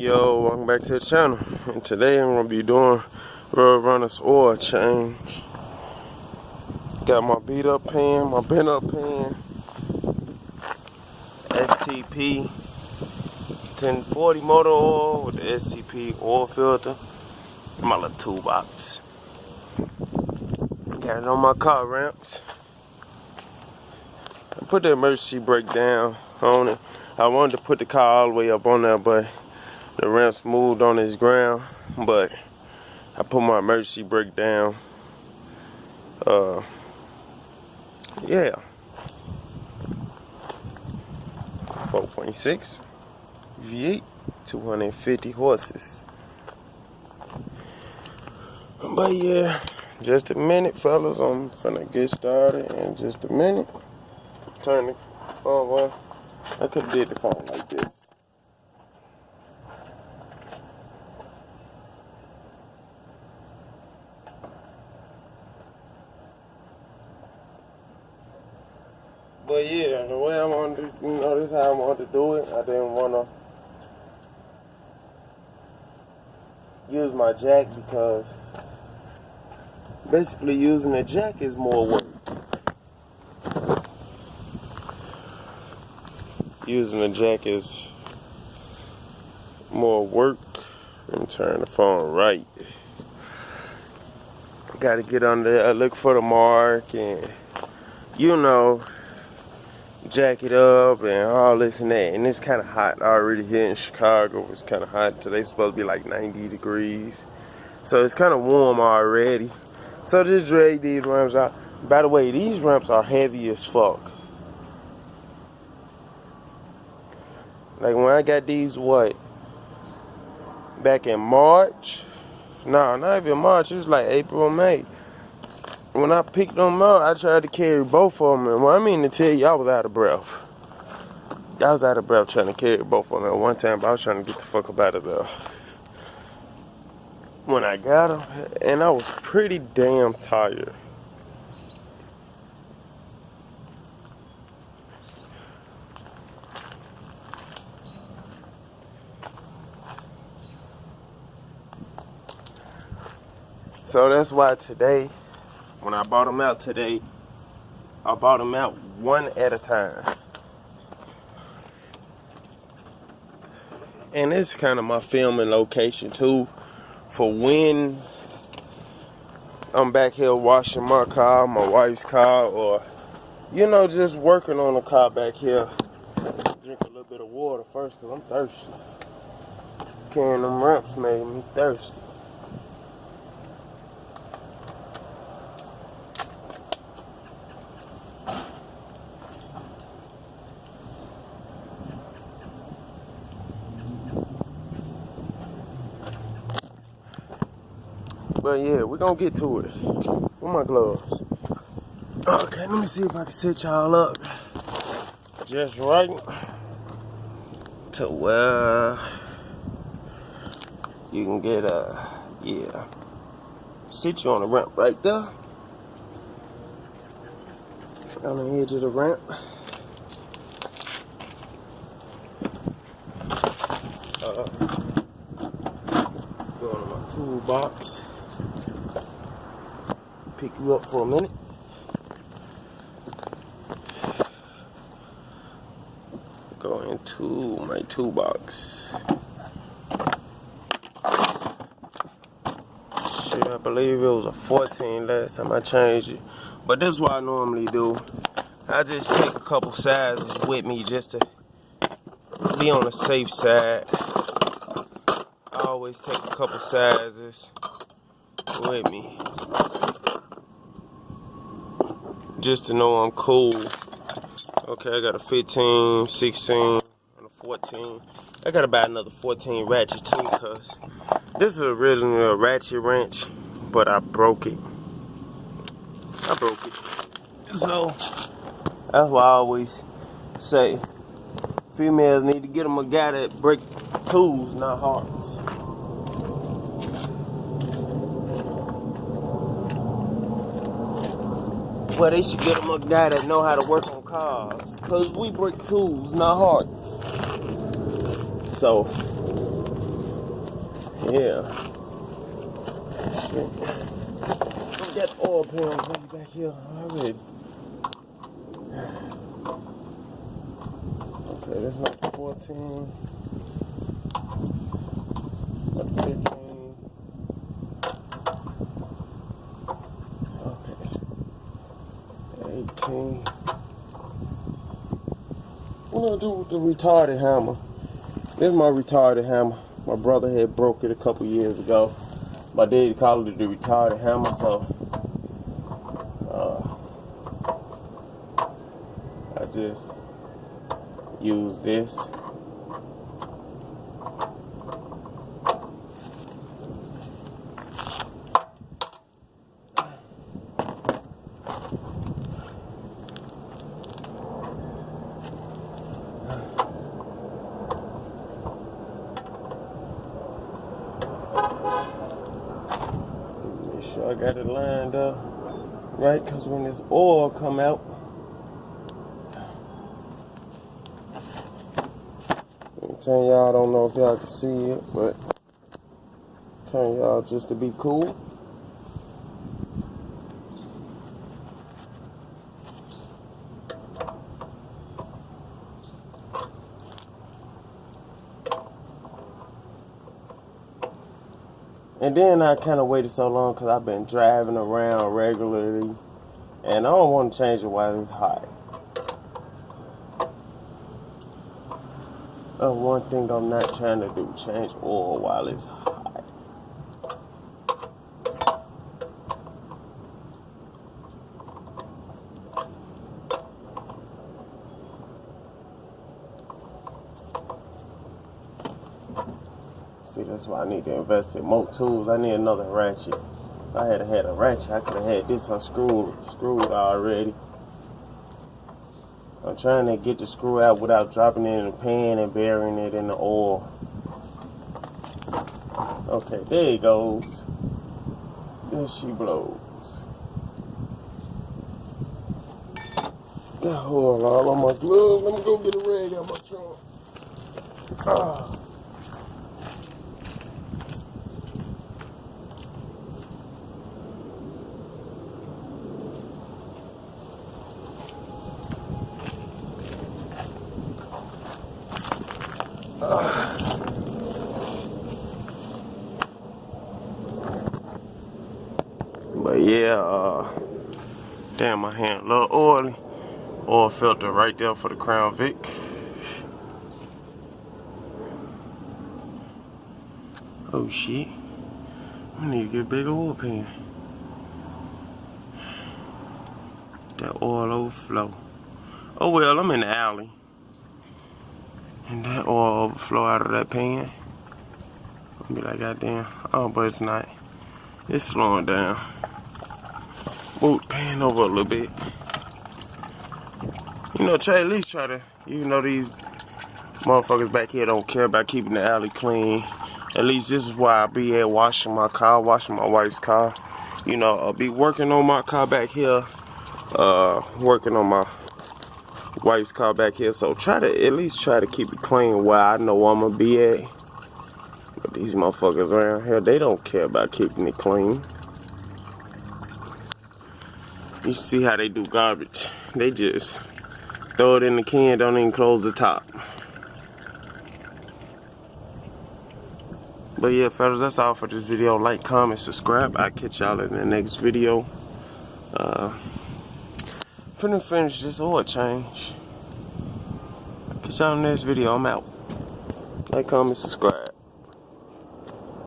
Yo, welcome back to the channel. And today I'm gonna be doing Road Runner's oil change. Got my beat up pan, my bent up pan, STP 1040 motor oil with the STP oil filter, and my little toolbox. Got it on my car ramps. I put the emergency brake down on it. I wanted to put the car all the way up on there, but the ramps moved on this ground. But I put my emergency brake down. Yeah. 4.6 V8, 250 horses. But yeah, just a minute, fellas. I'm finna get started in just a minute. Turn the phone on. I could have did the phone like this. But yeah, the way I wanted to, this is how I wanted to do it. I didn't want to use my jack because basically using a jack is more work. Using a jack is more work. Let me turn the phone right. Got to get under there, look for the mark, and jack it up and all this and that. And it's kind of hot already here in Chicago. It's kind of hot. Today's supposed to be like 90 degrees. So it's kind of warm already. So just drag these ramps out. By the way, these ramps are heavy as fuck. Like when I got these, back in March? No, not even March. It was like April or May. When I picked them up, I tried to carry both of them. And I mean to tell you, I was out of breath. I was out of breath trying to carry both of them at one time, but I was trying to get the fuck up out of there. When I got them, and I was pretty damn tired. So that's why today, when I bought them out today, I bought them out one at a time. And it's kind of my filming location too, for when I'm back here washing my car, my wife's car, or, just working on the car back here. Drink a little bit of water first, because I'm thirsty. Carrying them ramps made me thirsty. But yeah, we're gonna get to it. Where my gloves? Okay, let me see if I can set y'all up just right to where you can get sit you on the ramp right there. On the edge of the ramp. Go to my toolbox. Pick you up for a minute. Go into my toolbox. Shit, I believe it was a 14 last time I changed it. But this is what I normally do. I just take a couple sizes with me just to be on the safe side. I always take a couple sizes with me, just to know I'm cool. Okay, I got a 15, 16, and a 14. I got about another 14 ratchet too, because this is originally a ratchet wrench, but I broke it. So, that's why I always say females need to get them a guy that break tools, not hearts. Well, they should get them a guy that know how to work on cars, because we break tools, not hearts. So, Yeah. Shit. Got oil pans way back here already. Okay, that's not the 14. Not the 15. Okay. 18. What do I do with the retarded hammer? This is my retarded hammer. My brother had broke it a couple years ago. My dad called it the retarded hammer, so I just use this. Make sure I got it lined up right, because when this oil come out, I'm telling y'all, I don't know if y'all can see it, but I'm telling y'all just to be cool. And then I kind of waited so long because I've been driving around regularly, and I don't want to change it while it's hot. One thing I'm not trying to do, change oil while it's hot. See, that's why I need to invest in more tools. I need another ratchet. If I had had a ratchet, I could have had this unscrewed already. I'm trying to get the screw out without dropping it in the pan and burying it in the oil. Okay, there it goes. There she blows. Got oil all on my gloves. Let me go get a rag out my trunk. But yeah, damn, my hand a little oily. Oil filter right there for the Crown Vic. Oh shit, I need to get a big oil pan. That oil overflow. Oh well, I'm in the alley. And that oil overflow out of that pan. I'll be like, goddamn. Oh, but it's not. It's slowing down. Move the pan over a little bit. You know, at least try to, even though these motherfuckers back here don't care about keeping the alley clean, at least this is why I be at washing my car, washing my wife's car. You know, I'll be working on my car back here, working on my wife's car back here. So at least try to keep it clean where I know I'm gonna be at. But these motherfuckers around here, they don't care about keeping it clean. You see how they do garbage. They just throw it in the can, don't even close the top. But yeah, fellas, that's all for this video. Like, comment, subscribe. I'll catch y'all in the next video. Finna finish this oil change. Catch y'all in the next video. I'm out. Like, comment, subscribe.